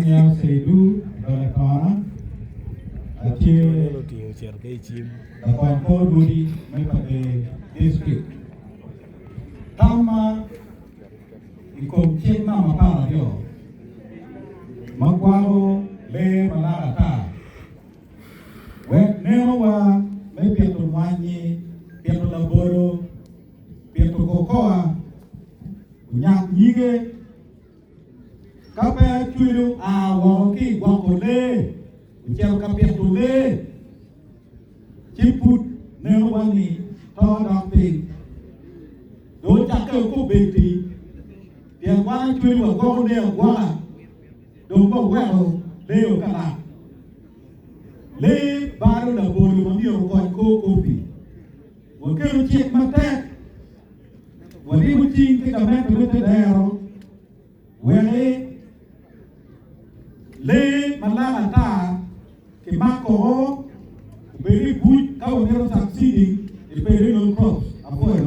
Yang Seidu Dolatana Aceh Lapan Koduri Mepade District Tama Ikom Cik Nama Para Dio Makwaro Le Malarata Wek Newa Me Pietro Wanyi Pietro Laboro Pietro Kokoa Unyak Nyige Kape Chuiru Awoki Wakole Uchel Kapietro Le Chiput Newani Todampi Do Chaka Ko Beti Dia Wana Chuiru Wakole Wana Do Ko Wero Leo Kala Le Baru da Bolu Mamio Ko Kopi Wakelu Chik Mate Wadi Uching Kita Mete Dero Wele Le Malarata Ke Mako Beri Buj Kau Nero Succeeding Di Peri Cross Apa